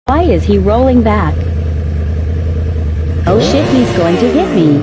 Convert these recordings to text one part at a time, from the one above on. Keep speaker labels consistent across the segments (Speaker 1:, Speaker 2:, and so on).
Speaker 1: Why is he rolling back? Oh shit, he's going to hit me.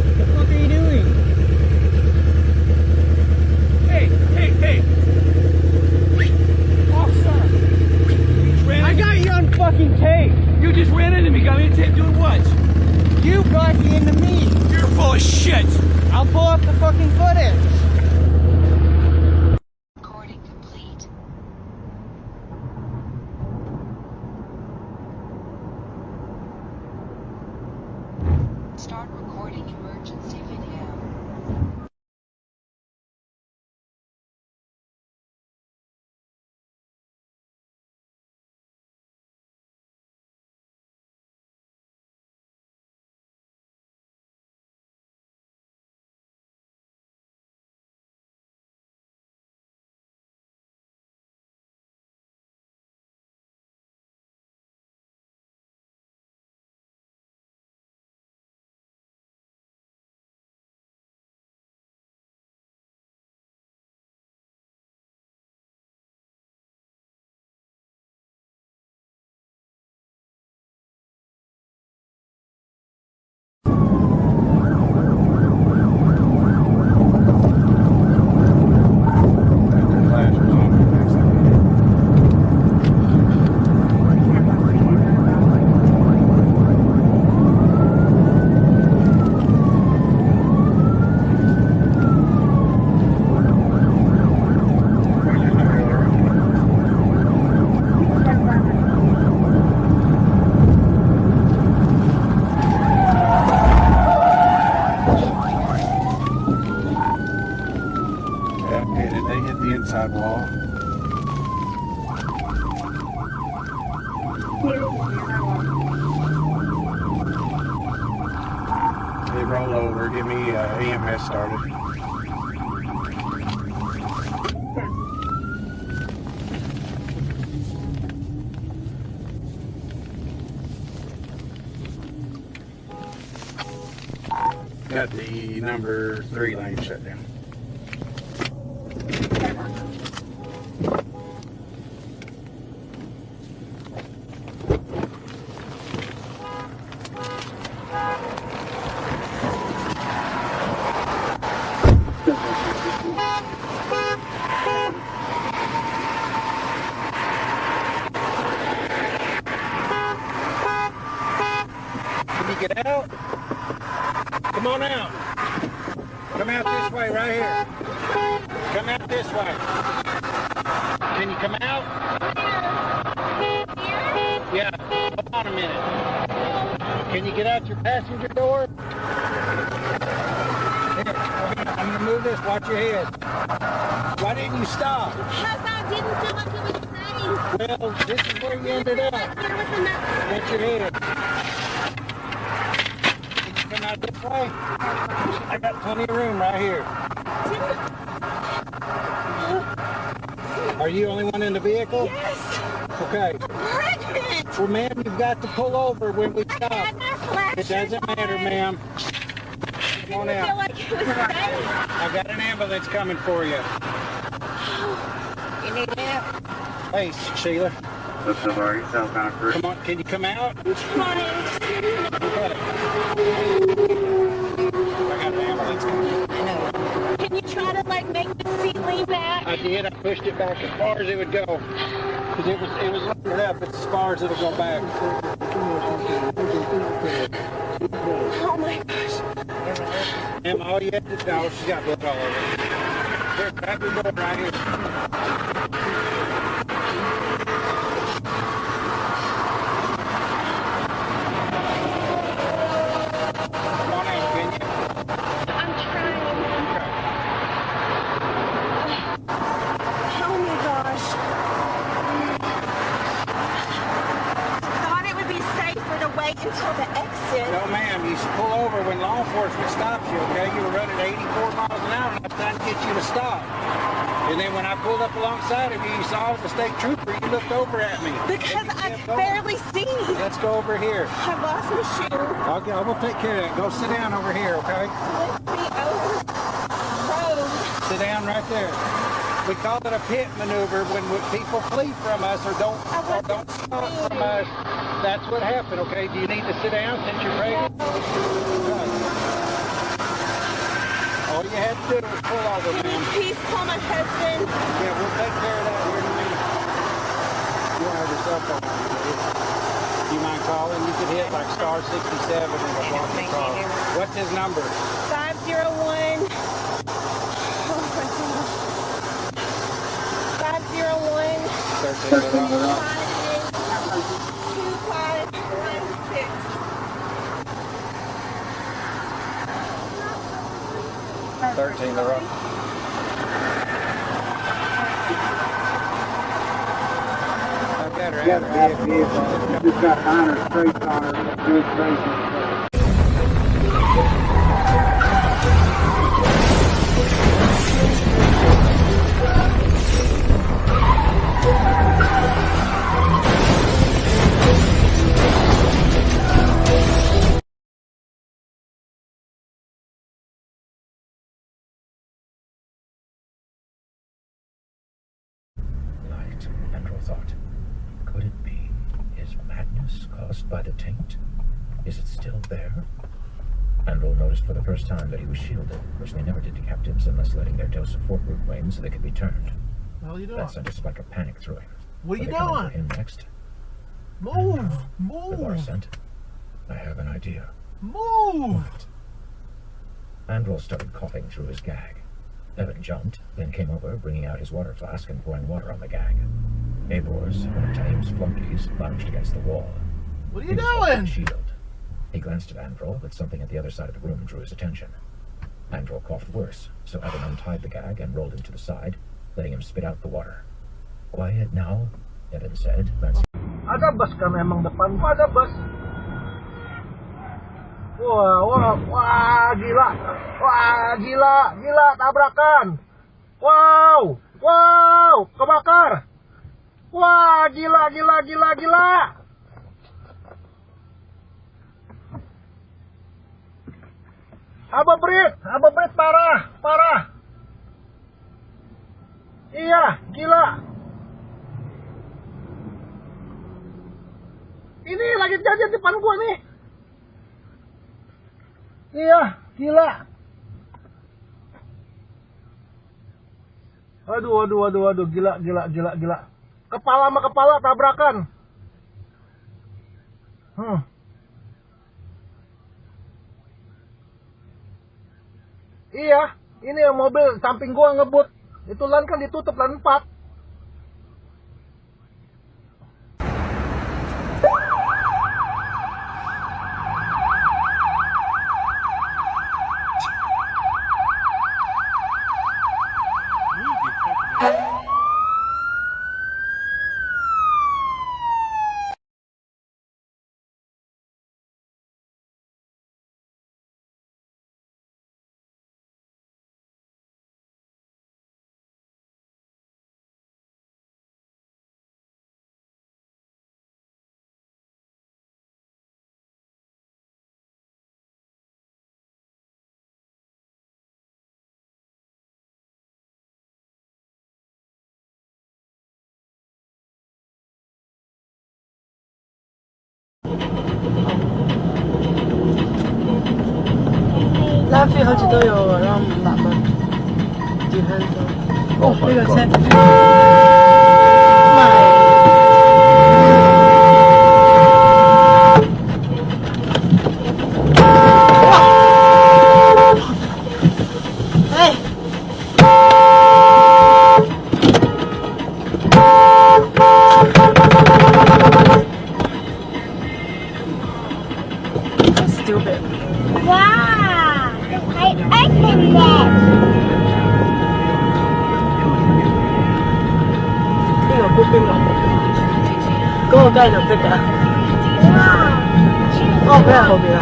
Speaker 2: What the fuck are you doing?
Speaker 3: Hey! Oh, sir!
Speaker 2: I got you on fucking tape!
Speaker 3: You just ran into me, got me on tape doing what?
Speaker 2: You got into me!
Speaker 3: You're full of shit!
Speaker 2: I'll pull up the fucking footage!
Speaker 4: Recording complete. Start recording emergency video.
Speaker 5: They hit the inside wall. They roll over, get me EMS started. Got the number 3 lane shut down. Can you get out? Come on out. Come out this way, right here. Come out this way. Can you come out? Yeah, hold on a minute. Can you get out your passenger door? Here, I'm going to move this. Watch your head. Why didn't you stop?
Speaker 6: Because I didn't feel like it was safe.
Speaker 5: Well, this is where you ended up.
Speaker 6: There was enough.
Speaker 5: Watch your head. Can you come out this way? I got plenty of room right here. Are you the only one in the vehicle?
Speaker 6: Yes.
Speaker 5: Okay.
Speaker 6: Pregnant.
Speaker 5: Well, ma'am, you've got to pull over when we
Speaker 6: I
Speaker 5: stop.
Speaker 6: had my flash.
Speaker 5: It doesn't matter, ma'am. Come on
Speaker 6: I didn't feel
Speaker 5: out.
Speaker 6: like it was safe.
Speaker 5: I've got an ambulance coming for you.
Speaker 6: You need help?
Speaker 5: Hey, Sheila.
Speaker 7: What's up, are you sound kind of free?
Speaker 5: Come on, can you come out?
Speaker 6: I'm trying.
Speaker 5: Okay. I got an ambulance coming.
Speaker 6: I know. Can you try to like make the seat lean back?
Speaker 5: I did. I pushed it back as far as it would go. Because it was loaded up. It's as far as it'll go back.
Speaker 6: Oh my gosh.
Speaker 5: Ma'am, all you have to know, she's got blood all over her. Here, grab your door right here. Come on out, can you?
Speaker 6: I'm trying.
Speaker 5: Okay.
Speaker 6: Oh my gosh. Thought it would be safer to wait until the exit.
Speaker 5: No, ma'am, you pull over when law enforcement stops you, okay? You were running 84 miles an hour and I was trying to get you to stop. And then when I pulled up alongside of you, you saw the state trooper, you looked over at me.
Speaker 6: Because I
Speaker 5: kept
Speaker 6: could
Speaker 5: going.
Speaker 6: barely see.
Speaker 5: Let's go over here.
Speaker 6: I lost my shoe.
Speaker 5: I will take care of that. Go sit down over here, okay?
Speaker 6: Flip me over the road.
Speaker 5: Sit down right there. We call it a pit maneuver when people flee from us or don't stop from us. That's what happened, okay? Do you need to sit down since you're pregnant? All you had to do was pull over,
Speaker 6: Can you
Speaker 5: ma'am.
Speaker 6: please call my husband?
Speaker 5: Yeah, we'll take care of that here in a minute. You don't have your cell phone on, do you? Do you mind calling? You could hit like star 67 and it'll block the call. What's his number?
Speaker 6: 501. 501. 2596.
Speaker 5: 13 the rock. I better have a vehicle.
Speaker 7: Just got minor streets on her. Good station.
Speaker 8: Light, Andrew thought. Could it be? Is madness caused by the taint? Is it still there? Andrew noticed for the first time that he was shielded, which they never did to captives unless letting their dose of fork root wane so they could be turned.
Speaker 9: What are you doing?
Speaker 8: That sent a spike of panic through him.
Speaker 9: What are you
Speaker 8: Were they coming for
Speaker 9: doing?
Speaker 8: him next?
Speaker 9: Move!
Speaker 8: The bar
Speaker 9: Move!
Speaker 8: sent. I have an idea.
Speaker 9: Move!
Speaker 8: Andrew started coughing through his gag. Evan jumped, then came over, bringing out his water flask and pouring water on the gag. Abors, one of Taim's flunkies, lounged against the wall.
Speaker 9: What are
Speaker 8: He
Speaker 9: you
Speaker 8: was holding a
Speaker 9: doing?
Speaker 8: shield. He glanced at Andrew, but something at the other side of the room drew his attention. Andrew coughed worse, so Evan untied the gag and rolled him to the side, letting him spit out the water. Quiet now, Evan said, glancing.
Speaker 9: Ada bus ka memang depan ko, ada bus. Wah, gila. Wah, gila, tabrakan. Wow, kebakar. Wah, gila. Ababrit, parah. Iya, gila. Ini lagi jajan depan gua nih. Iya, gila. Aduh, gila. Kepala sama kepala tabrakan. Iya, ini yang mobil samping gua ngebut. Itu lan kan ditutup, lan 4.拉菲好似都有讓500蚊，幾分鐘？哦，呢個車，stupid。
Speaker 6: 哇！係 open 嘅。
Speaker 9: 邊個逼邊個？嗰個梗係就逼㗎。
Speaker 6: 哇！
Speaker 9: 哦，佢喺後邊啊。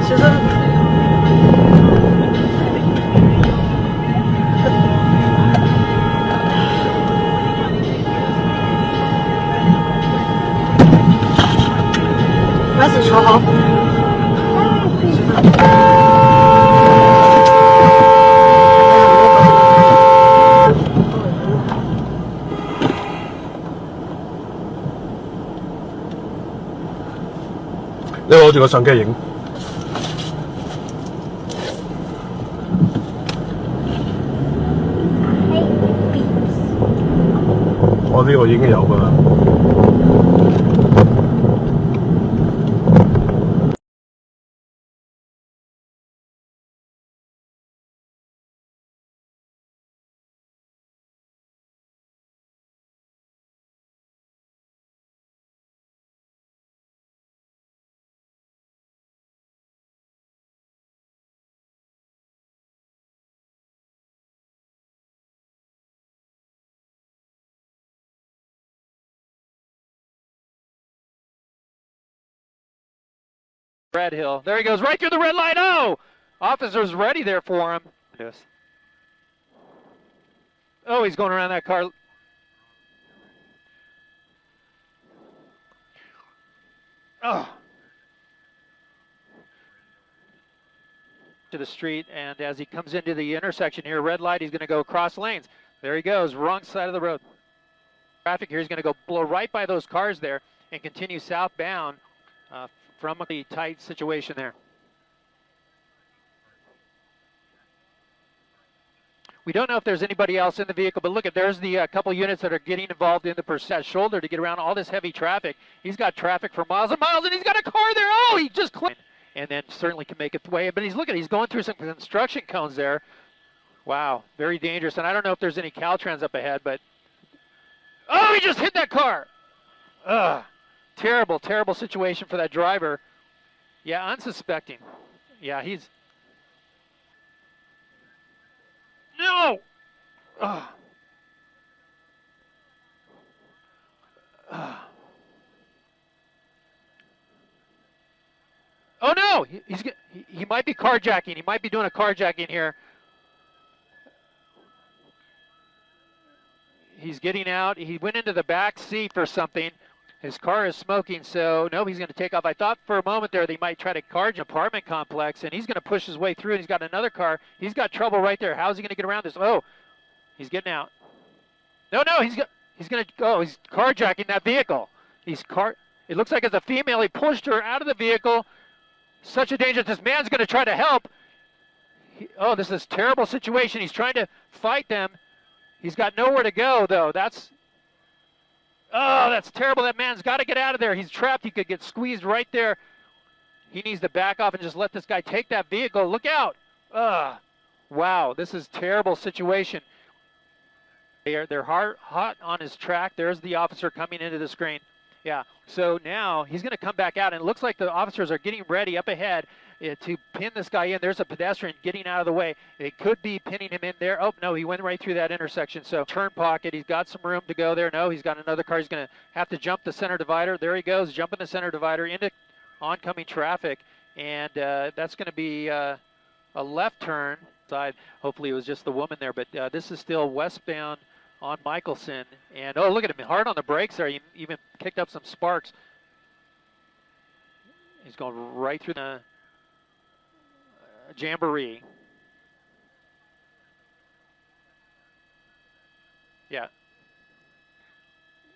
Speaker 9: 小心！還是坐好。
Speaker 10: 住個相機影。我呢個已經有㗎啦。
Speaker 11: Red Hill. There he goes, right through the red light. Oh! Officer's ready there for him. Yes. Oh, he's going around that car. Oh. To the street, and as he comes into the intersection here, red light, he's going to go across lanes. There he goes, wrong side of the road. Traffic here is going to go blow right by those cars there and continue southbound from the tight situation there. We don't know if there's anybody else in the vehicle, but look at, there's the couple units that are getting involved in the shoulder to get around all this heavy traffic. He's got traffic for miles and miles, and he's got a car there. Oh, he just climbed. And then certainly can make its way. But he's going through some construction cones there. Wow, very dangerous. And I don't know if there's any Caltrans up ahead, but oh, he just hit that car. Ugh, terrible, terrible situation for that driver. Yeah, unsuspecting. Yeah, he's no. Ugh. Ugh. Oh no, he might be carjacking. He might be doing a carjacking here. He's getting out. He went into the back seat for something. His car is smoking, so no, he's going to take off. I thought for a moment there they might try to carjacking an apartment complex, and he's going to push his way through, and he's got another car. He's got trouble right there. How's he going to get around this? Oh, he's getting out. No, he's going to go. He's carjacking that vehicle. It looks like it's a female. He pushed her out of the vehicle. Such a danger. This man's going to try to help. Oh, this is a terrible situation. He's trying to fight them. He's got nowhere to go, though. That's terrible. That man's got to get out of there. He's trapped. He could get squeezed right there. He needs to back off and just let this guy take that vehicle. Look out. Wow, this is a terrible situation. They're hot on his track. There's the officer coming into the screen. Yeah, so now he's going to come back out, and it looks like the officers are getting ready up ahead to pin this guy in. There's a pedestrian getting out of the way. They could be pinning him in there. Oh, no, he went right through that intersection. So turn pocket, he's got some room to go there. No, he's got another car. He's going to have to jump the center divider. There he goes, jumping the center divider into oncoming traffic, and that's going to be a left turn side. Hopefully it was just the woman there, but this is still westbound on Michelson, and oh, look at him, hard on the brakes there. He even kicked up some sparks. He's going right through the Jamboree. Yeah.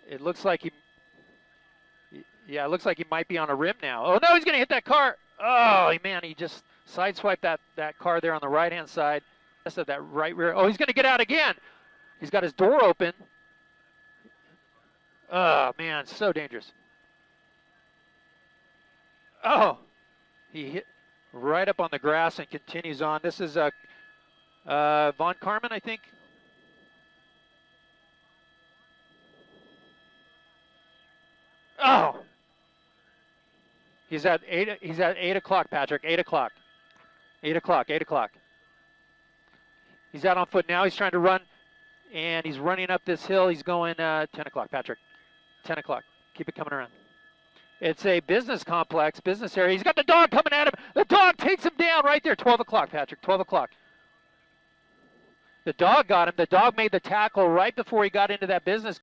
Speaker 11: It looks like it looks like he might be on a rim now. Oh no, he's gonna hit that car. Oh man, he just sideswiped that car there on the right hand side. Rest of that right rear. Oh, he's gonna get out again. He's got his door open. Oh, man, so dangerous. Oh, he hit right up on the grass and continues on. This is Von Carmen, I think. Oh, he's at 8 o'clock, Patrick. 8 o'clock. 8 o'clock. 8 o'clock. He's out on foot now. He's trying to run. And he's running up this hill. He's going 10 o'clock, Patrick. 10 o'clock. Keep it coming around. It's a business complex, business area. He's got the dog coming at him. The dog takes him down right there. 12 o'clock, Patrick. 12 o'clock. The dog got him. The dog made the tackle right before he got into that business